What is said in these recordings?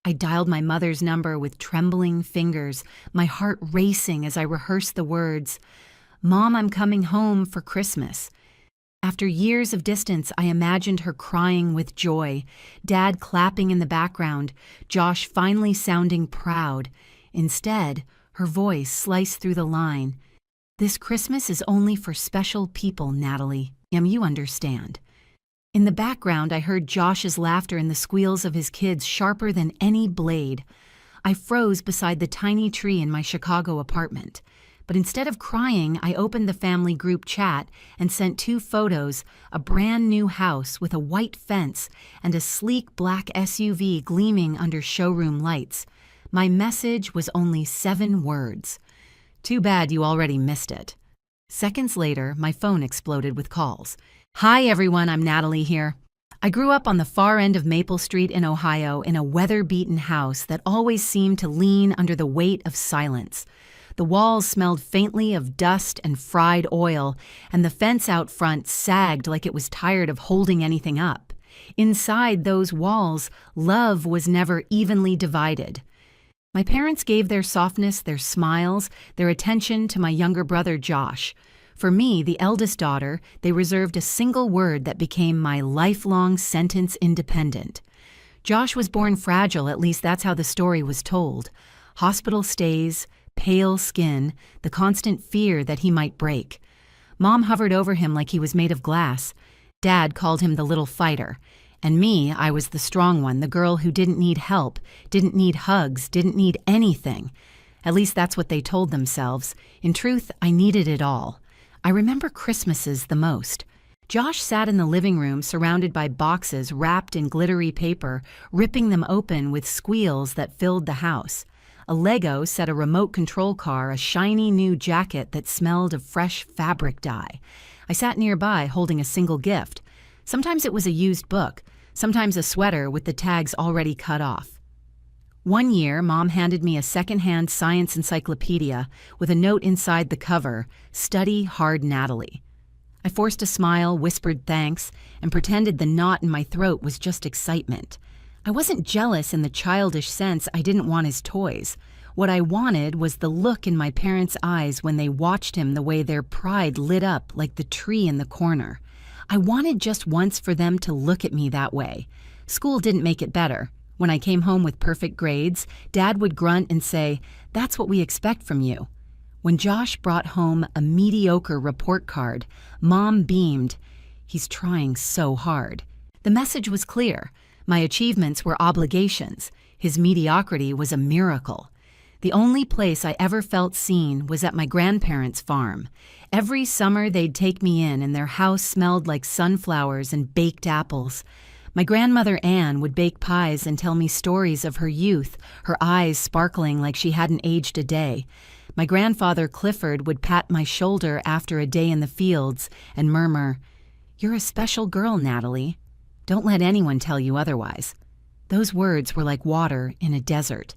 I dialed my mother's number with trembling fingers, my heart racing as I rehearsed the words, "Mom, I'm coming home for Christmas." After years of distance, I imagined her crying with joy, Dad clapping in the background, Josh finally sounding proud. Instead, her voice sliced through the line. "This Christmas is only for special people, Natalie. You understand." In the background, I heard Josh's laughter and the squeals of his kids sharper than any blade. I froze beside the tiny tree in my Chicago apartment. But instead of crying, I opened the family group chat and sent 2 photos, a brand new house with a white fence and a sleek black SUV gleaming under showroom lights. My message was only 7 words. "Too bad you already missed it." Seconds later, my phone exploded with calls. "Hi everyone, I'm Natalie here. I grew up on the far end of Maple Street in Ohio in a weather-beaten house that always seemed to lean under the weight of silence. The walls smelled faintly of dust and fried oil, and the fence out front sagged like it was tired of holding anything up. Inside those walls, love was never evenly divided. My parents gave their softness, their smiles, their attention to my younger brother Josh. For me, the eldest daughter, they reserved a single word that became my lifelong sentence independent. Josh was born fragile, at least that's how the story was told. Hospital stays, pale skin, the constant fear that he might break. Mom hovered over him like he was made of glass. Dad called him the little fighter. And me, I was the strong one, the girl who didn't need help, didn't need hugs, didn't need anything. At least that's what they told themselves. In truth, I needed it all. I remember Christmases the most. Josh sat in the living room surrounded by boxes wrapped in glittery paper, ripping them open with squeals that filled the house. A Lego set a remote control car, a shiny new jacket that smelled of fresh fabric dye. I sat nearby holding a single gift. Sometimes it was a used book, sometimes a sweater with the tags already cut off. One year, Mom handed me a secondhand science encyclopedia with a note inside the cover, "Study hard, Natalie." I forced a smile, whispered thanks, and pretended the knot in my throat was just excitement. I wasn't jealous in the childish sense I didn't want his toys. What I wanted was the look in my parents' eyes when they watched him, the way their pride lit up like the tree in the corner. I wanted just once for them to look at me that way. School didn't make it better. When I came home with perfect grades, Dad would grunt and say, "That's what we expect from you." When Josh brought home a mediocre report card, Mom beamed. "He's trying so hard." The message was clear. My achievements were obligations. His mediocrity was a miracle. The only place I ever felt seen was at my grandparents' farm. Every summer they'd take me in, and their house smelled like sunflowers and baked apples. My grandmother Anne would bake pies and tell me stories of her youth, her eyes sparkling like she hadn't aged a day. My grandfather Clifford would pat my shoulder after a day in the fields and murmur, "You're a special girl, Natalie. Don't let anyone tell you otherwise." Those words were like water in a desert.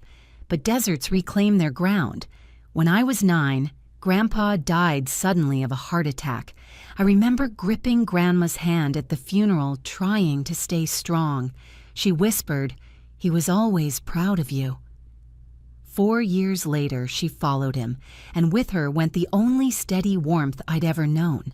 But deserts reclaim their ground. When I was 9, Grandpa died suddenly of a heart attack. I remember gripping Grandma's hand at the funeral, trying to stay strong. She whispered, "He was always proud of you." 4 years later, she followed him, and with her went the only steady warmth I'd ever known.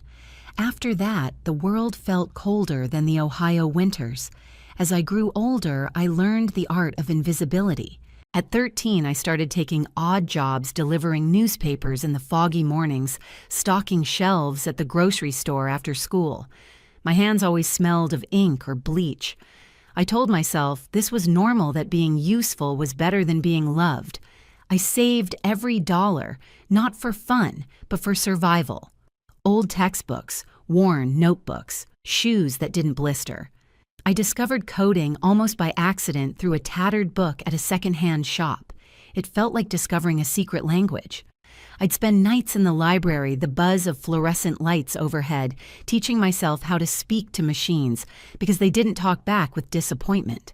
After that, the world felt colder than the Ohio winters. As I grew older, I learned the art of invisibility. At 13, I started taking odd jobs delivering newspapers in the foggy mornings, stocking shelves at the grocery store after school. My hands always smelled of ink or bleach. I told myself this was normal, that being useful was better than being loved. I saved every dollar, not for fun, but for survival. Old textbooks, worn notebooks, shoes that didn't blister. I discovered coding almost by accident through a tattered book at a secondhand shop. It felt like discovering a secret language. I'd spend nights in the library, the buzz of fluorescent lights overhead, teaching myself how to speak to machines because they didn't talk back with disappointment.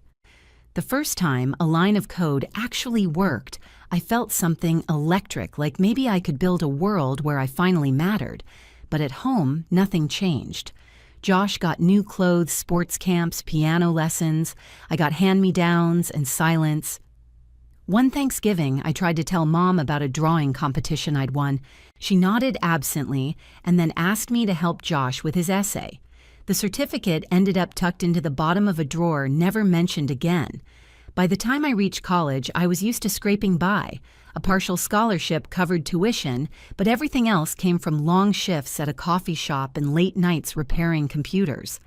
The first time a line of code actually worked, I felt something electric, like maybe I could build a world where I finally mattered. But at home, nothing changed. Josh got new clothes, sports camps, piano lessons. I got hand-me-downs and silence. One Thanksgiving, I tried to tell Mom about a drawing competition I'd won. She nodded absently and then asked me to help Josh with his essay. The certificate ended up tucked into the bottom of a drawer, never mentioned again. By the time I reached college, I was used to scraping by. A partial scholarship covered tuition, but everything else came from long shifts at a coffee shop and late nights repairing computers.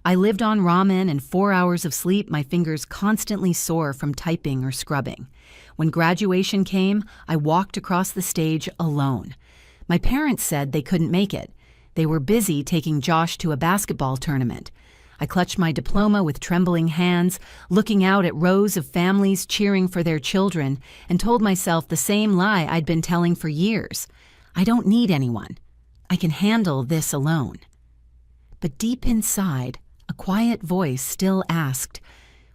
I lived on ramen and 4 hours of sleep, my fingers constantly sore from typing or scrubbing. When graduation came, I walked across the stage alone. My parents said they couldn't make it. They were busy taking Josh to a basketball tournament. I clutched my diploma with trembling hands, looking out at rows of families cheering for their children, and told myself the same lie I'd been telling for years. I don't need anyone. I can handle this alone. But deep inside, a quiet voice still asked,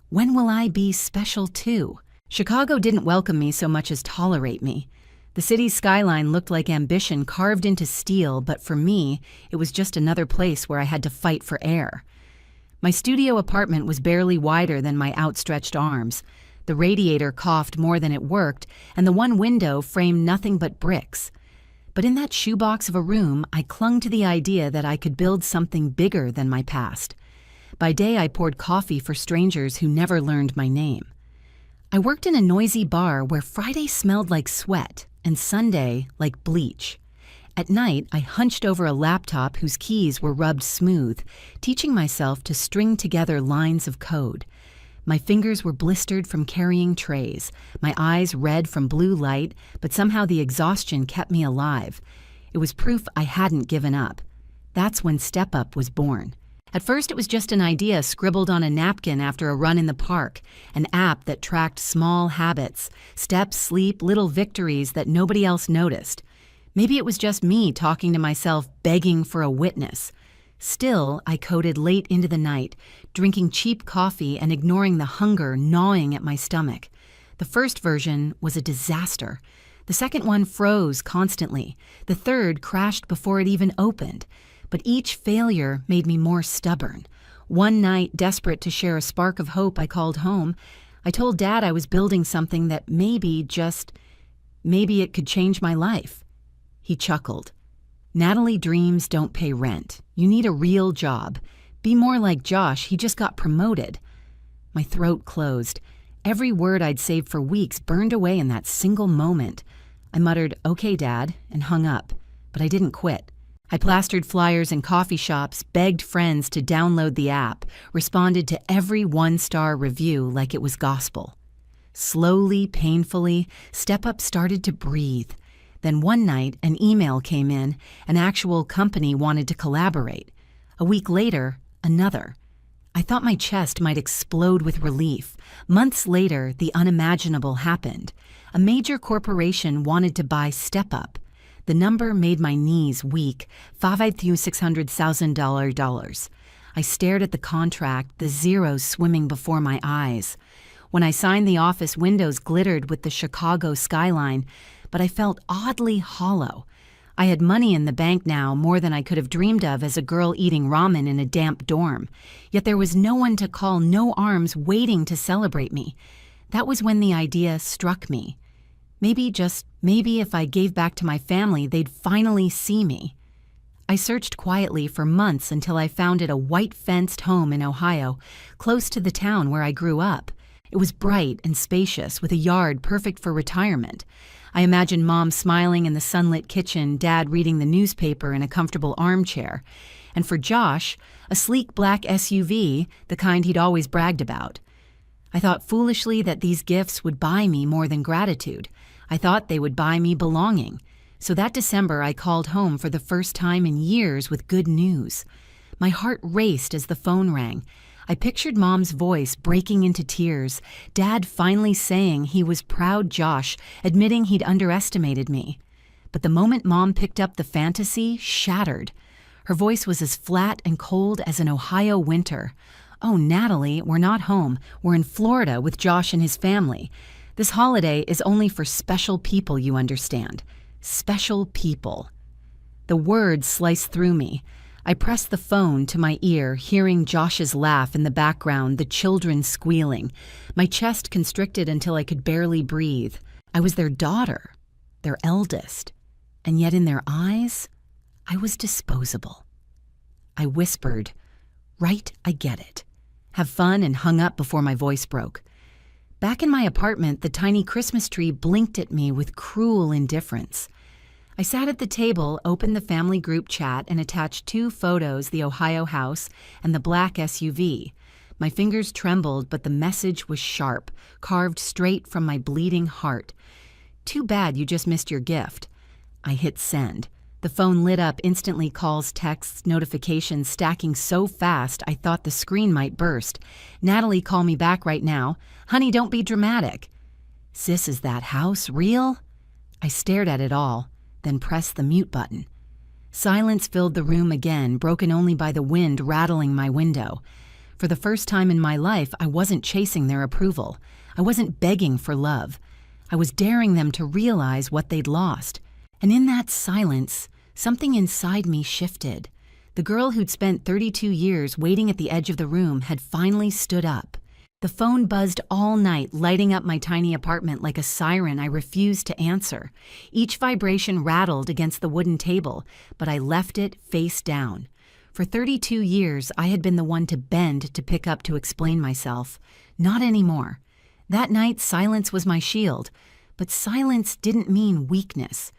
when will I be special too? Chicago didn't welcome me so much as tolerate me. The city's skyline looked like ambition carved into steel, but for me, it was just another place where I had to fight for air. My studio apartment was barely wider than my outstretched arms. The radiator coughed more than it worked, and the one window framed nothing but bricks. But in that shoebox of a room, I clung to the idea that I could build something bigger than my past. By day, I poured coffee for strangers who never learned my name. I worked in a noisy bar where Friday smelled like sweat and Sunday like bleach. At night, I hunched over a laptop whose keys were rubbed smooth, teaching myself to string together lines of code. My fingers were blistered from carrying trays, my eyes red from blue light, but somehow the exhaustion kept me alive. It was proof I hadn't given up. That's when Step Up was born. At first, it was just an idea scribbled on a napkin after a run in the park, an app that tracked small habits, steps, sleep, little victories that nobody else noticed. Maybe it was just me talking to myself, begging for a witness. Still, I coded late into the night, drinking cheap coffee and ignoring the hunger gnawing at my stomach. The first version was a disaster. The second one froze constantly. The third crashed before it even opened. But each failure made me more stubborn. One night, desperate to share a spark of hope, I called home. I told Dad I was building something that maybe it could change my life. He chuckled. Natalie, dreams don't pay rent. You need a real job. Be more like Josh, he just got promoted. My throat closed. Every word I'd saved for weeks burned away in that single moment. I muttered, "Okay, Dad," and hung up. But I didn't quit. I plastered flyers in coffee shops, begged friends to download the app, responded to every one-star review like it was gospel. Slowly, painfully, Step Up started to breathe. Then one night, an email came in. An actual company wanted to collaborate. A week later, another. I thought my chest might explode with relief. Months later, the unimaginable happened. A major corporation wanted to buy Step Up. The number made my knees weak, $5,600,000. I stared at the contract, the zeros swimming before my eyes. When I signed, the office windows glittered with the Chicago skyline, but I felt oddly hollow. I had money in the bank now, more than I could have dreamed of as a girl eating ramen in a damp dorm. Yet there was no one to call, no arms waiting to celebrate me. That was when the idea struck me. Maybe, just maybe, if I gave back to my family, they'd finally see me. I searched quietly for months until I founded a white-fenced home in Ohio, close to the town where I grew up. It was bright and spacious, with a yard perfect for retirement. I imagined Mom smiling in the sunlit kitchen, Dad reading the newspaper in a comfortable armchair, and for Josh, a sleek black SUV, the kind he'd always bragged about. I thought foolishly that these gifts would buy me more than gratitude. I thought they would buy me belonging. So that December, I called home for the first time in years with good news. My heart raced as the phone rang. I pictured Mom's voice breaking into tears, Dad finally saying he was proud Josh, admitting he'd underestimated me. But the moment Mom picked up the fantasy, shattered. Her voice was as flat and cold as an Ohio winter. "Oh, Natalie, we're not home. We're in Florida with Josh and his family. This holiday is only for special people, you understand. Special people." The words sliced through me. I pressed the phone to my ear, hearing Josh's laugh in the background, the children squealing. My chest constricted until I could barely breathe. I was their daughter, their eldest, and yet in their eyes, I was disposable. I whispered, "Right, I get it. Have fun," and hung up before my voice broke. Back in my apartment, the tiny Christmas tree blinked at me with cruel indifference. I sat at the table, opened the family group chat, and attached 2 photos, the Ohio house and the black SUV. My fingers trembled, but the message was sharp, carved straight from my bleeding heart. "Too bad you just missed your gift." I hit send. The phone lit up instantly, calls, texts, notifications stacking so fast I thought the screen might burst. "Natalie, call me back right now." "Honey, don't be dramatic." "Sis, is that house real?" I stared at it all, then pressed the mute button. Silence filled the room again, broken only by the wind rattling my window. For the first time in my life, I wasn't chasing their approval. I wasn't begging for love. I was daring them to realize what they'd lost. And in that silence, something inside me shifted. The girl who'd spent 32 years waiting at the edge of the room had finally stood up. The phone buzzed all night, lighting up my tiny apartment like a siren I refused to answer. Each vibration rattled against the wooden table, but I left it face down. For 32 years, I had been the one to bend to pick up to explain myself. Not anymore. That night, silence was my shield, but silence didn't mean weakness.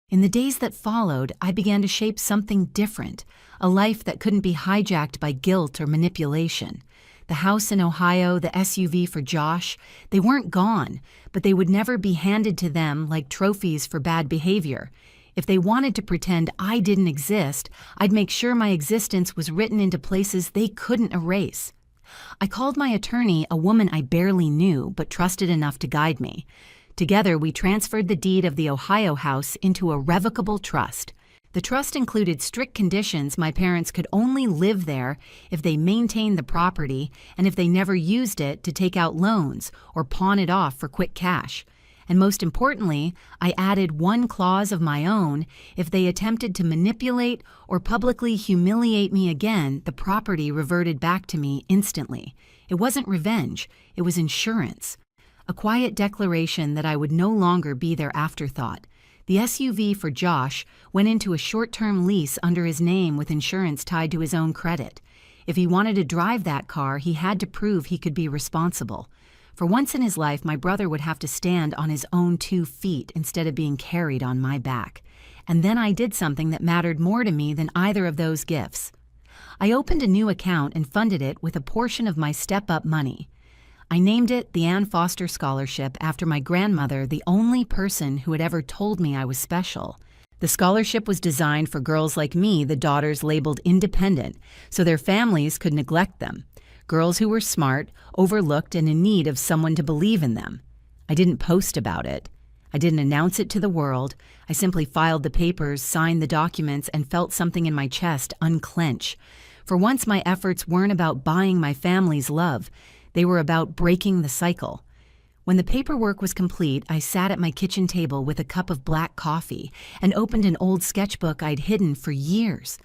In the days that followed, I began to shape something different, a life that couldn't be hijacked by guilt or manipulation. The house in Ohio, the SUV for Josh, they weren't gone, but they would never be handed to them like trophies for bad behavior. If they wanted to pretend I didn't exist, I'd make sure my existence was written into places they couldn't erase. I called my attorney, a woman I barely knew but trusted enough to guide me. Together, we transferred the deed of the Ohio house into a revocable trust. The trust included strict conditions. My parents could only live there if they maintained the property and if they never used it to take out loans or pawn it off for quick cash. And most importantly, I added one clause of my own: if they attempted to manipulate or publicly humiliate me again, the property reverted back to me instantly. It wasn't revenge, it was insurance. A quiet declaration that I would no longer be their afterthought. The SUV for Josh went into a short-term lease under his name with insurance tied to his own credit. If he wanted to drive that car, he had to prove he could be responsible. For once in his life, my brother would have to stand on his own 2 feet instead of being carried on my back. And then I did something that mattered more to me than either of those gifts. I opened a new account and funded it with a portion of my step-up money. I named it the Ann Foster Scholarship after my grandmother, the only person who had ever told me I was special. The scholarship was designed for girls like me, the daughters labeled independent, so their families could neglect them. Girls who were smart, overlooked, and in need of someone to believe in them. I didn't post about it. I didn't announce it to the world. I simply filed the papers, signed the documents, and felt something in my chest unclench. For once, my efforts weren't about buying my family's love. They were about breaking the cycle. When the paperwork was complete, I sat at my kitchen table with a cup of black coffee and opened an old sketchbook I'd hidden for years.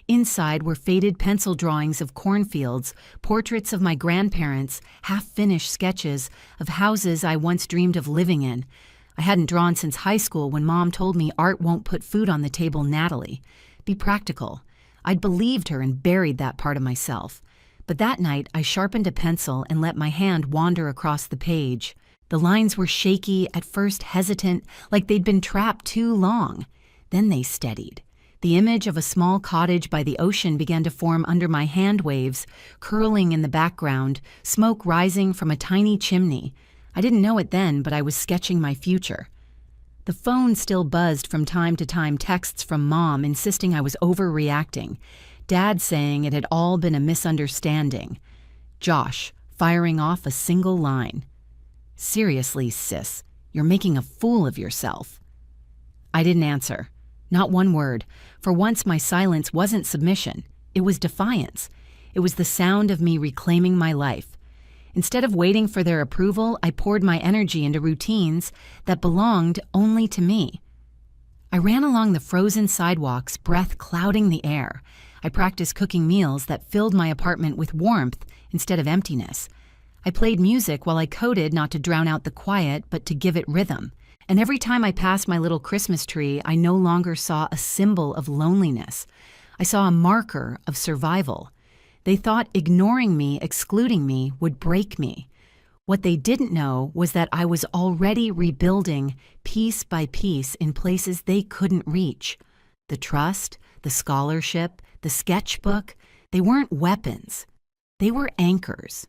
Inside were faded pencil drawings of cornfields, portraits of my grandparents, half-finished sketches of houses I once dreamed of living in. I hadn't drawn since high school when Mom told me art won't put food on the table, Natalie. Be practical. I'd believed her and buried that part of myself. But that night, I sharpened a pencil and let my hand wander across the page. The lines were shaky, at first hesitant, like they'd been trapped too long. Then they steadied. The image of a small cottage by the ocean began to form under my hand waves, curling in the background, smoke rising from a tiny chimney. I didn't know it then, but I was sketching my future. The phone still buzzed from time to time, texts from Mom insisting I was overreacting. Dad saying it had all been a misunderstanding. Josh firing off a single line. "Seriously, sis, you're making a fool of yourself." I didn't answer. Not one word. For once, my silence wasn't submission. It was defiance. It was the sound of me reclaiming my life. Instead of waiting for their approval, I poured my energy into routines that belonged only to me. I ran along the frozen sidewalks, breath clouding the air. I practiced cooking meals that filled my apartment with warmth instead of emptiness. I played music while I coded, not to drown out the quiet, but to give it rhythm. And every time I passed my little Christmas tree, I no longer saw a symbol of loneliness. I saw a marker of survival. They thought ignoring me, excluding me, would break me. What they didn't know was that I was already rebuilding piece by piece in places they couldn't reach. The trust, the scholarship, the sketchbook, they weren't weapons. They were anchors.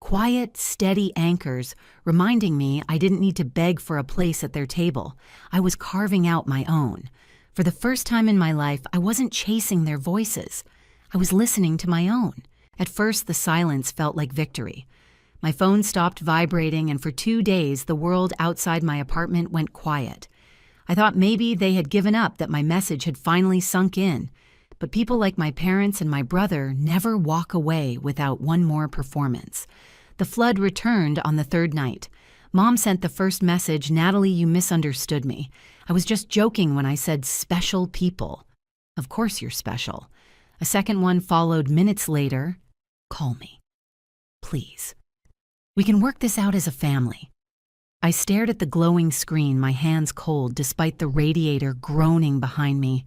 Quiet, steady anchors, reminding me I didn't need to beg for a place at their table. I was carving out my own. For the first time in my life, I wasn't chasing their voices. I was listening to my own. At first, the silence felt like victory. My phone stopped vibrating, and for 2 days, the world outside my apartment went quiet. I thought maybe they had given up, that my message had finally sunk in. But people like my parents and my brother never walk away without one more performance. The flood returned on the third night. Mom sent the first message, "Natalie, you misunderstood me. I was just joking when I said special people." Of course you're special. A second one followed minutes later. "Call me. Please. We can work this out as a family." I stared at the glowing screen, my hands cold despite the radiator groaning behind me.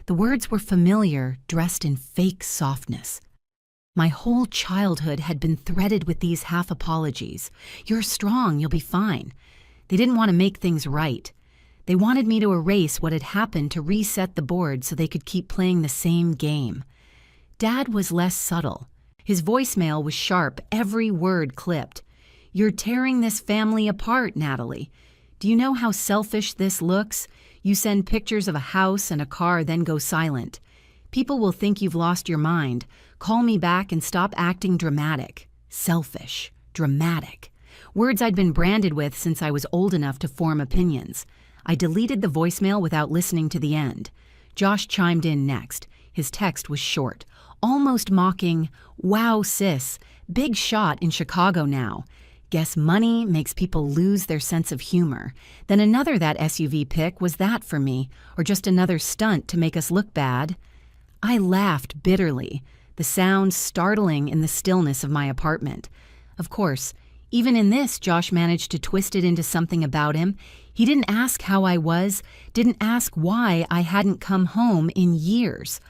The words were familiar, dressed in fake softness. My whole childhood had been threaded with these half-apologies. "You're strong, you'll be fine." They didn't want to make things right. They wanted me to erase what had happened, to reset the board so they could keep playing the same game. Dad was less subtle. His voicemail was sharp, every word clipped. "You're tearing this family apart, Natalie. Do you know how selfish this looks? You send pictures of a house and a car, then go silent. People will think you've lost your mind. Call me back and stop acting dramatic." Selfish, dramatic. Words I'd been branded with since I was old enough to form opinions. I deleted the voicemail without listening to the end. Josh chimed in next. His text was short, almost mocking, "Wow, sis, big shot in Chicago now. Guess money makes people lose their sense of humor." Then another "that SUV pic, was that for me, or just another stunt to make us look bad?" I laughed bitterly, the sound startling in the stillness of my apartment. Of course, even in this, Josh managed to twist it into something about him. He didn't ask how I was, didn't ask why I hadn't come home in years.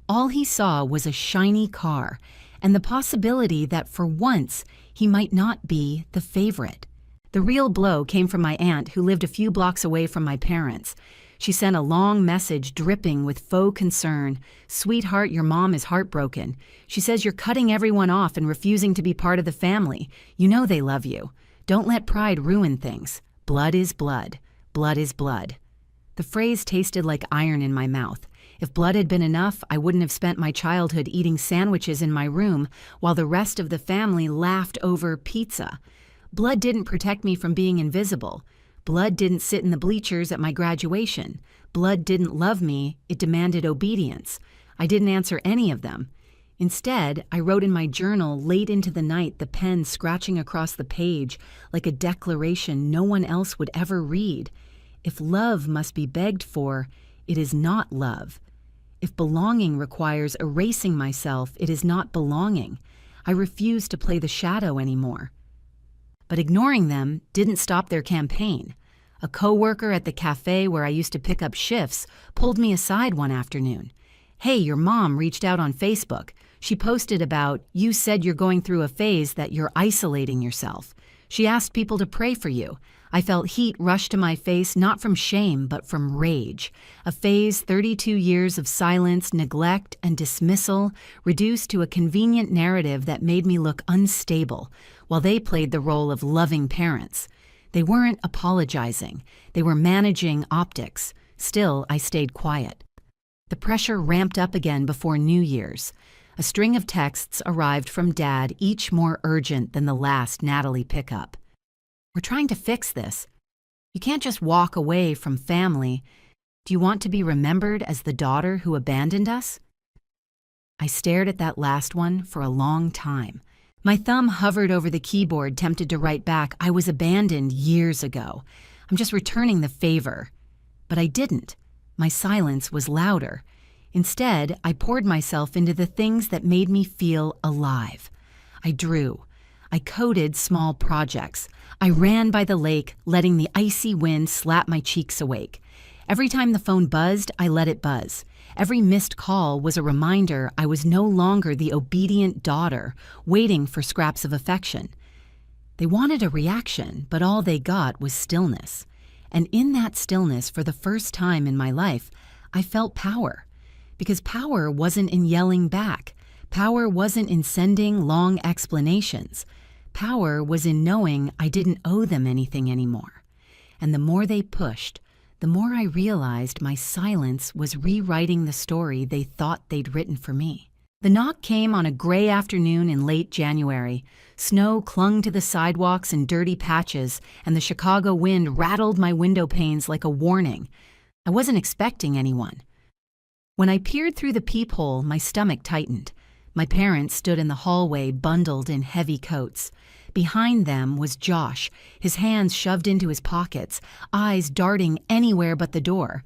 All he saw was a shiny car, and the possibility that for once he might not be the favorite. The real blow came from my aunt, who lived a few blocks away from my parents. She sent a long message dripping with faux concern. "Sweetheart, your mom is heartbroken. She says you're cutting everyone off and refusing to be part of the family. You know they love you. Don't let pride ruin things. Blood is blood. Blood is blood." The phrase tasted like iron in my mouth. If blood had been enough, I wouldn't have spent my childhood eating sandwiches in my room while the rest of the family laughed over pizza. Blood didn't protect me from being invisible. Blood didn't sit in the bleachers at my graduation. Blood didn't love me, it demanded obedience. I didn't answer any of them. Instead, I wrote in my journal late into the night, the pen scratching across the page like a declaration no one else would ever read. If love must be begged for, it is not love. If belonging requires erasing myself, it is not belonging. I refuse to play the shadow anymore. But ignoring them didn't stop their campaign. A coworker at the cafe where I used to pick up shifts pulled me aside one afternoon. "Hey, your mom reached out on Facebook. She posted about, you said you're going through a phase that you're isolating yourself. She asked people to pray for you." I felt heat rush to my face, not from shame, but from rage. A phase 32 years of silence, neglect, and dismissal, reduced to a convenient narrative that made me look unstable, while they played the role of loving parents. They weren't apologizing. They were managing optics. Still, I stayed quiet. The pressure ramped up again before New Year's. A string of texts arrived from Dad, each more urgent than the last Natalie pickup. "We're trying to fix this. You can't just walk away from family. Do you want to be remembered as the daughter who abandoned us?" I stared at that last one for a long time. My thumb hovered over the keyboard, tempted to write back, "I was abandoned years ago. I'm just returning the favor." But I didn't. My silence was louder. Instead, I poured myself into the things that made me feel alive. I drew. I coded small projects. I ran by the lake, letting the icy wind slap my cheeks awake. Every time the phone buzzed, I let it buzz. Every missed call was a reminder I was no longer the obedient daughter, waiting for scraps of affection. They wanted a reaction, but all they got was stillness. And in that stillness, for the first time in my life, I felt power. Because power wasn't in yelling back. Power wasn't in sending long explanations. Power was in knowing I didn't owe them anything anymore. And the more they pushed, the more I realized my silence was rewriting the story they thought they'd written for me. The knock came on a gray afternoon in late January. Snow clung to the sidewalks in dirty patches, and the Chicago wind rattled my window panes like a warning. I wasn't expecting anyone. When I peered through the peephole, my stomach tightened. My parents stood in the hallway, bundled in heavy coats. Behind them was Josh, his hands shoved into his pockets, eyes darting anywhere but the door.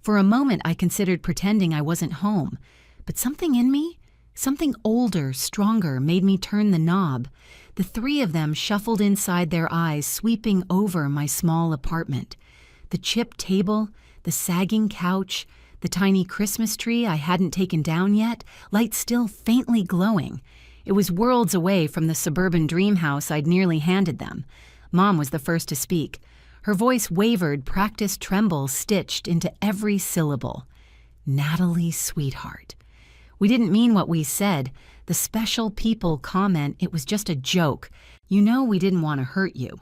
For a moment, I considered pretending I wasn't home. But something in me, something older, stronger, made me turn the knob. The three of them shuffled inside, their eyes sweeping over my small apartment. The chipped table, the sagging couch, the tiny Christmas tree I hadn't taken down yet, light still faintly glowing. It was worlds away from the suburban dream house I'd nearly handed them. Mom was the first to speak. Her voice wavered, practiced tremble stitched into every syllable. Natalie, sweetheart. We didn't mean what we said. The special people comment it was just a joke. You know we didn't want to hurt you.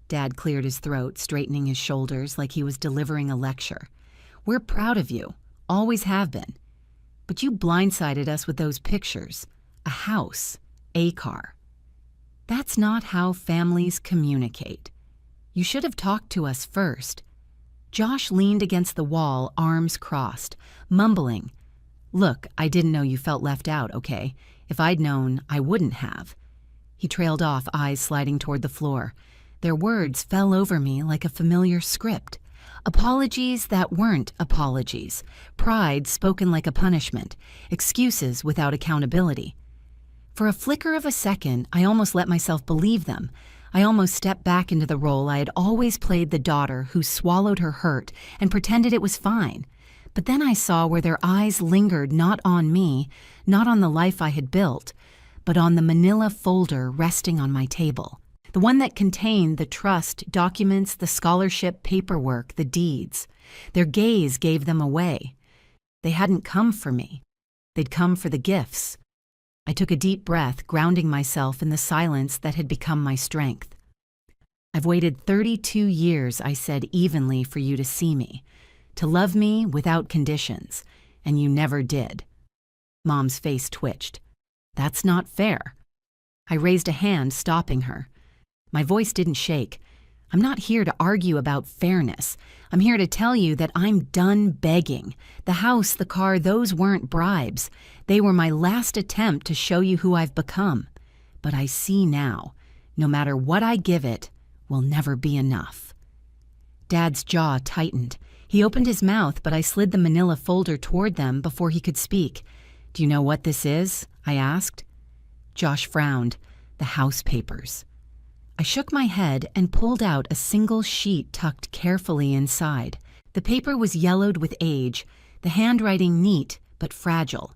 Dad cleared his throat, straightening his shoulders like he was delivering a lecture. We're proud of you, always have been. But you blindsided us with those pictures. A house, a car. That's not how families communicate. You should have talked to us first. Josh leaned against the wall, arms crossed, mumbling. Look, I didn't know you felt left out, okay? If I'd known, I wouldn't have. He trailed off, eyes sliding toward the floor. Their words fell over me like a familiar script. Apologies that weren't apologies. Pride spoken like a punishment. Excuses without accountability. For a flicker of a second, I almost let myself believe them. I almost stepped back into the role I had always played, the daughter who swallowed her hurt and pretended it was fine. But then I saw where their eyes lingered not on me, not on the life I had built, but on the manila folder resting on my table. The one that contained the trust documents, the scholarship paperwork, the deeds. Their gaze gave them away. They hadn't come for me. They'd come for the gifts. I took a deep breath, grounding myself in the silence that had become my strength. I've waited 32 years, I said evenly, for you to see me, to love me without conditions, and you never did. Mom's face twitched. That's not fair. I raised a hand, stopping her. My voice didn't shake. I'm not here to argue about fairness. I'm here to tell you that I'm done begging. The house, the car, those weren't bribes. They were my last attempt to show you who I've become. But I see now, no matter what I give it, will never be enough. Dad's jaw tightened. He opened his mouth, but I slid the manila folder toward them before he could speak. Do you know what this is? I asked. Josh frowned. The house papers. I shook my head and pulled out a single sheet tucked carefully inside. The paper was yellowed with age, the handwriting neat but fragile.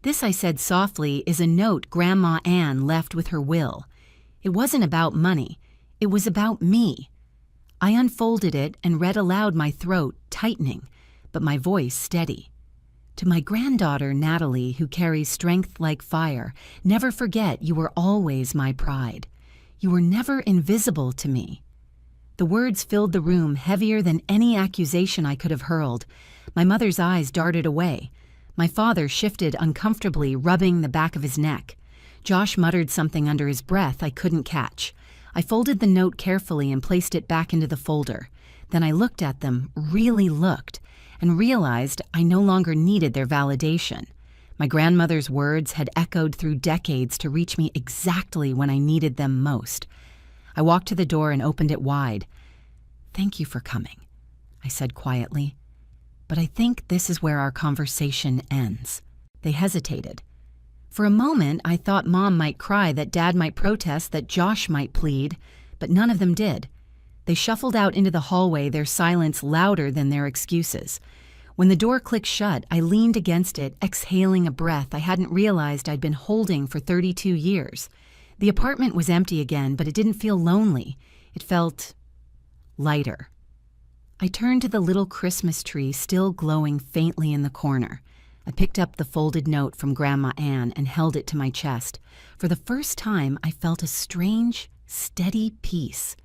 This, I said softly, is a note Grandma Ann left with her will. It wasn't about money. It was about me. I unfolded it and read aloud, my throat tightening, but my voice steady. To my granddaughter, Natalie, who carries strength like fire, never forget you were always my pride. You were never invisible to me. The words filled the room, heavier than any accusation I could have hurled. My mother's eyes darted away. My father shifted uncomfortably, rubbing the back of his neck. Josh muttered something under his breath I couldn't catch. I folded the note carefully and placed it back into the folder. Then I looked at them, really looked, and realized I no longer needed their validation. My grandmother's words had echoed through decades to reach me exactly when I needed them most. I walked to the door and opened it wide. Thank you for coming, I said quietly. But I think this is where our conversation ends. They hesitated. For a moment, I thought Mom might cry, that Dad might protest, that Josh might plead, but none of them did. They shuffled out into the hallway, their silence louder than their excuses. When the door clicked shut, I leaned against it, exhaling a breath I hadn't realized I'd been holding for 32 years. The apartment was empty again, but it didn't feel lonely. It felt lighter. I turned to the little Christmas tree still glowing faintly in the corner. I picked up the folded note from Grandma Ann and held it to my chest. For the first time, I felt a strange, steady peace.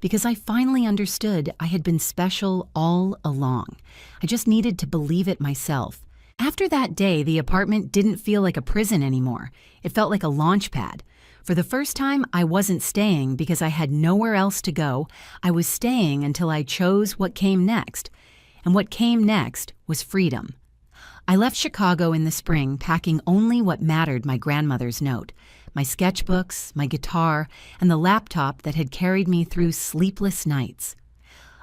Because I finally understood I had been special all along. I just needed to believe it myself. After that day, the apartment didn't feel like a prison anymore. It felt like a launch pad. For the first time, I wasn't staying because I had nowhere else to go. I was staying until I chose what came next. And what came next was freedom. I left Chicago in the spring, packing only what mattered: my grandmother's note, my sketchbooks, my guitar, and the laptop that had carried me through sleepless nights.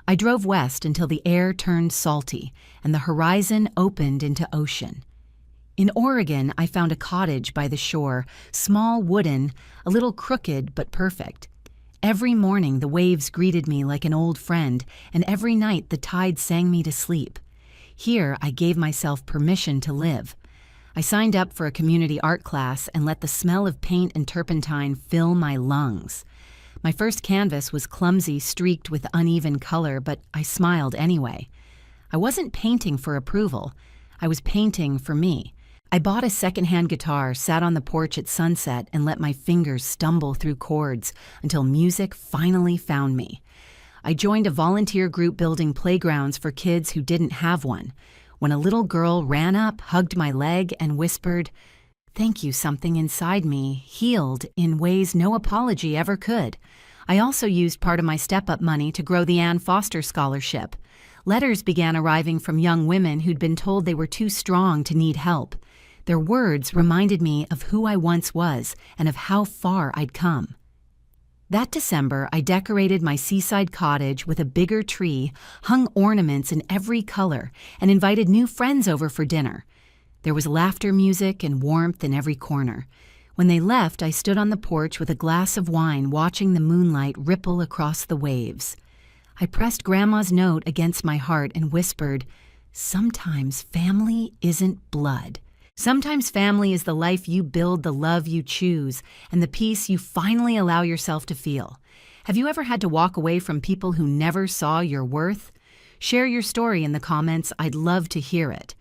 I drove west until the air turned salty and the horizon opened into ocean. In Oregon, I found a cottage by the shore, small, wooden, a little crooked but perfect. Every morning the waves greeted me like an old friend, and every night the tide sang me to sleep. Here I gave myself permission to live. I signed up for a community art class and let the smell of paint and turpentine fill my lungs. My first canvas was clumsy, streaked with uneven color, but I smiled anyway. I wasn't painting for approval. I was painting for me. I bought a secondhand guitar, sat on the porch at sunset, and let my fingers stumble through chords until music finally found me. I joined a volunteer group building playgrounds for kids who didn't have one. When a little girl ran up, hugged my leg, and whispered, "Thank you," something inside me healed in ways no apology ever could. I also used part of my step-up money to grow the Ann Foster Scholarship. Letters began arriving from young women who'd been told they were too strong to need help. Their words reminded me of who I once was and of how far I'd come. That December, I decorated my seaside cottage with a bigger tree, hung ornaments in every color, and invited new friends over for dinner. There was laughter, music, and warmth in every corner. When they left, I stood on the porch with a glass of wine, watching the moonlight ripple across the waves. I pressed Grandma's note against my heart and whispered, "Sometimes family isn't blood. Sometimes family is the life you build, the love you choose, and the peace you finally allow yourself to feel." Have you ever had to walk away from people who never saw your worth? Share your story in the comments. I'd love to hear it.